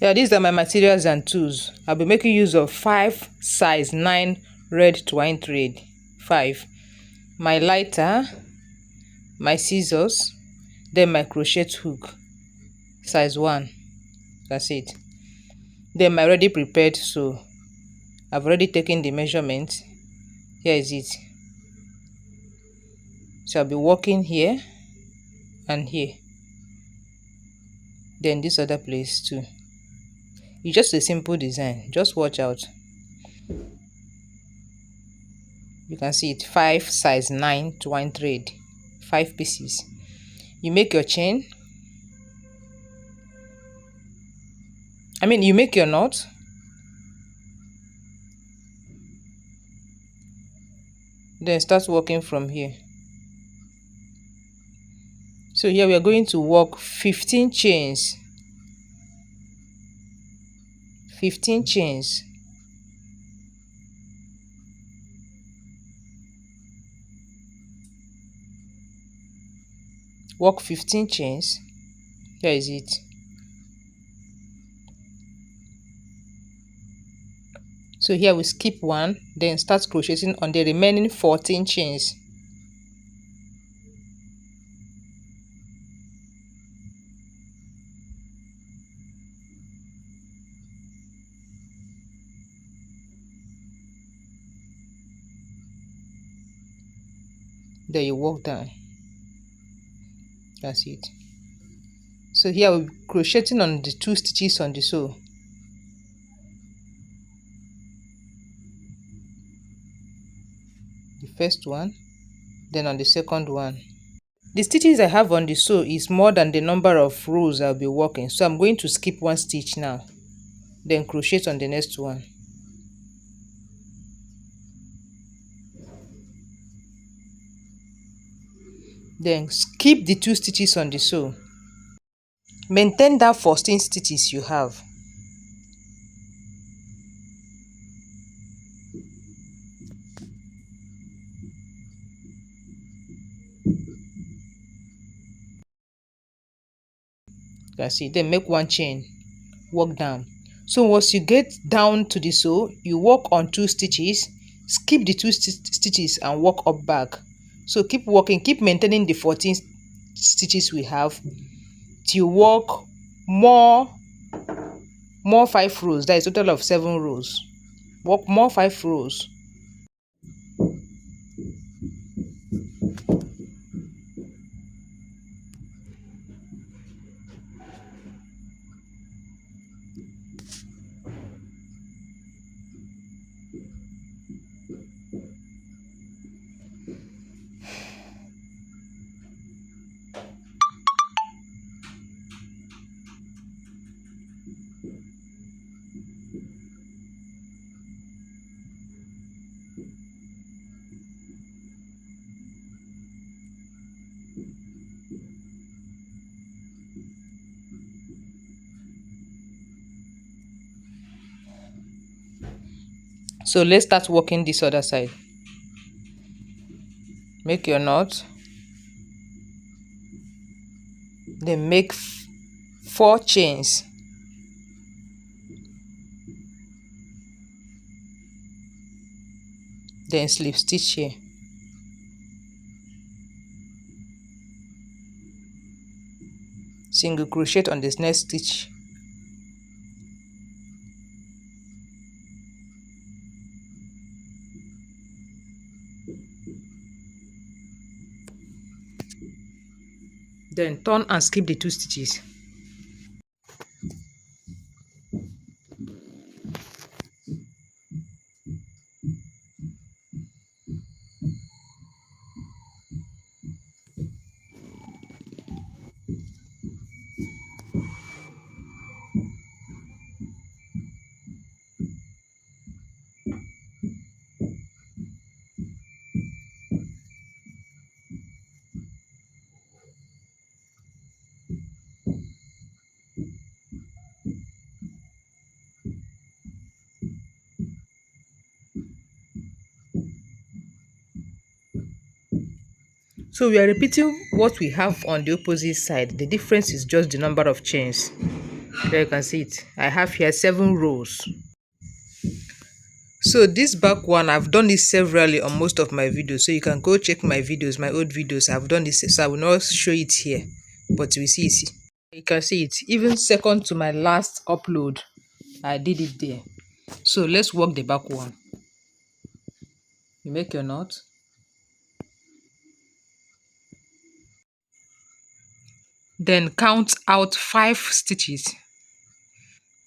Yeah, these are my materials and tools. I'll be making use of 5 size 9 red twine thread. 5. My lighter, my scissors, then my crochet hook, size 1. That's it. Then my ready prepared sew. I've already taken the measurement. Here is it. So I'll be working here and here. Then this other place too. It's just a simple design. Just watch out. You can see it. 5 size 9 twine thread. 5 pieces. You make your chain. You make your knot. Then start working from here. So here we are going to work 15 chains. 15 chains. Work 15 chains. Here is it. So here we skip one, then start crocheting on the remaining 14 chains. Then you walk down. That's it. So here we're crocheting on the 2 stitches on the sew. The first one, then on the second one. The stitches I have on the sew is more than the number of rows I'll be working, so I'm going to skip 1 stitch now, then crochet on the next one. Then skip the 2 stitches on the sew. Maintain that 14 stitches you have. That's it. Then make 1 chain, work down. So once you get down to the sew, you work on 2 stitches, skip the 2 stitches and work up back. So keep working, keep maintaining the 14 stitches we have till work more 5 rows. That is a total of 7 rows. Work more 5 rows. So let's start working this other side. Make your knot. Then make 4 chains. Then slip stitch here. Single crochet on this next stitch. Then turn and skip the 2 stitches. So we are repeating what we have on the opposite side. The difference is just the number of chains. There you can see it. I have here 7 rows. So this back one, I've done this severally on most of my videos, so you can go check my videos, my old videos. I've done this, so I will not show it here, but we see it. You can see it even second to my last upload. I did it there. So let's work the back one. You make your knot, then count out 5 stitches,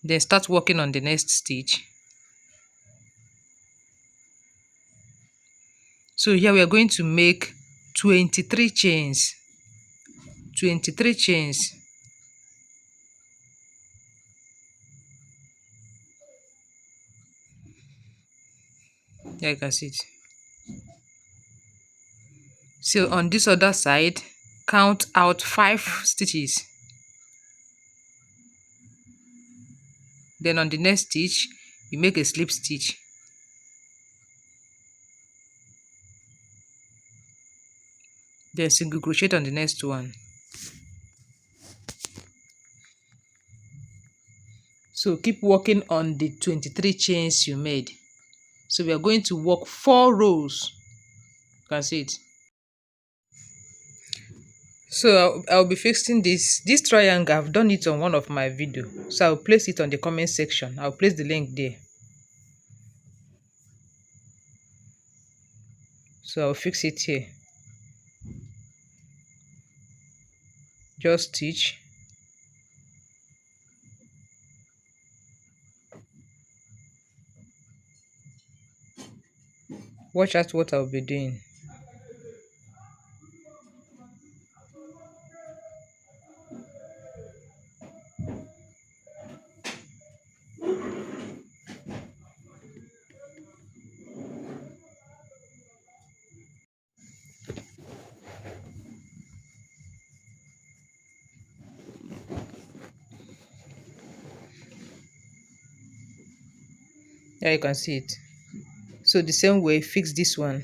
then start working on the next stitch. So here we are going to make 23 chains. 23 chains. There you can see it. So on this other side, count out 5 stitches. Then on the next stitch, you make a slip stitch. Then single crochet on the next one. So keep working on the 23 chains you made. So we are going to work 4 rows. You can see it. So I'll be fixing this triangle. I've done it on one of my videos. So I'll place it on the comment section. I'll place the link there. So I'll fix it here. Just stitch. Watch out what I'll be doing. There you can see it. So the same way, fix this one.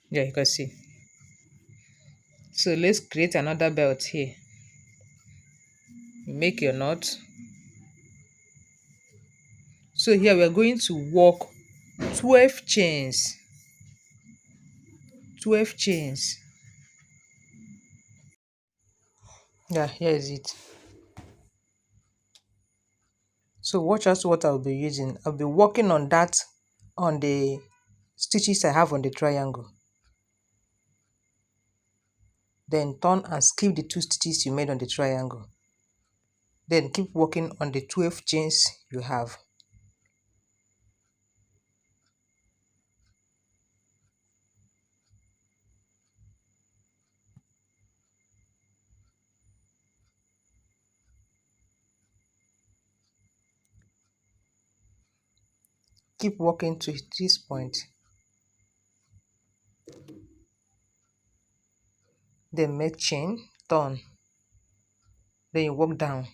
Yeah, you can see. So let's create another belt here. You make your knot. So here we are going to work 12 chains. 12 chains. Yeah, here is it. So watch out what I'll be using. I'll be working on that on the stitches I have on the triangle. Then turn and skip the 2 stitches you made on the triangle. Then keep working on the 12 chains you have. Keep working to this point. Then make chain, turn. Then you work down.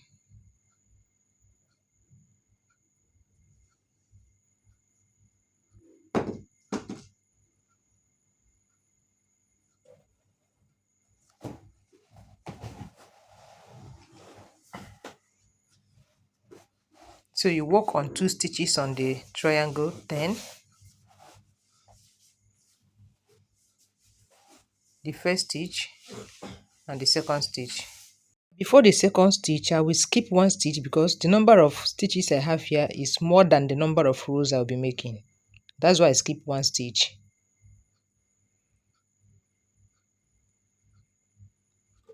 So you work on 2 stitches on the triangle, then the first stitch and the second stitch. Before the second stitch, I will skip 1 stitch because the number of stitches I have here is more than the number of rows I'll be making. That's why I skip 1 stitch.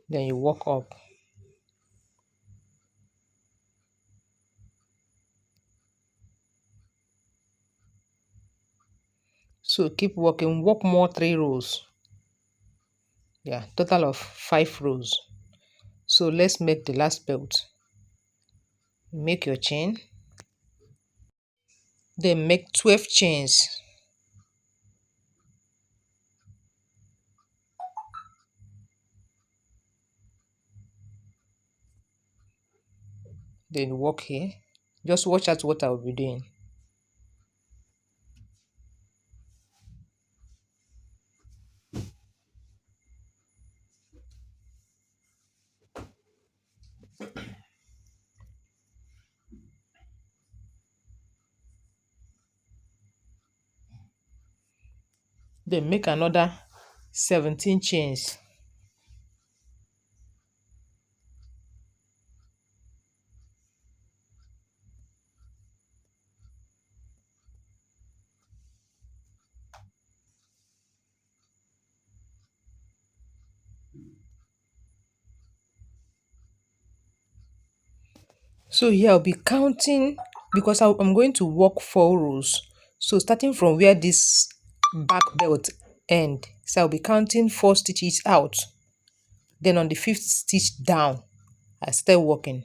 Then you work up. So keep working, work more 3 rows. Yeah, total of 5 rows. So let's make the last belt. Make your chain. Then make 12 chains. Then work here. Just watch out what I'll be doing. Then make another 17 chains. So here I'll be counting because I'm going to work 4 rows. So starting from where this back belt end, so I'll be counting 4 stitches out. Then on the 5th stitch down, I start working.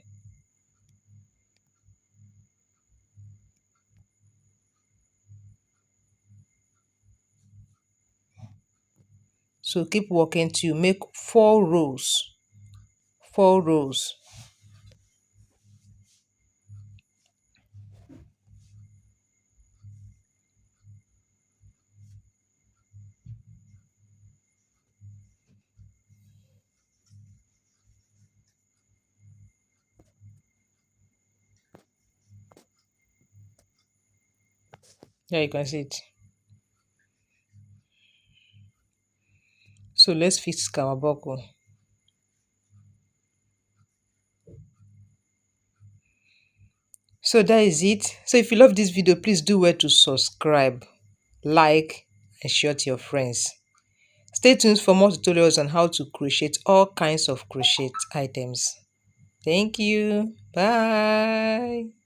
So keep working till you make 4 rows. 4 rows. There you can see it. So let's fix our buckle. So that is it. So if you love this video, please do well to subscribe, like, and share to your friends. Stay tuned for more tutorials on how to crochet all kinds of crochet items. Thank you. Bye.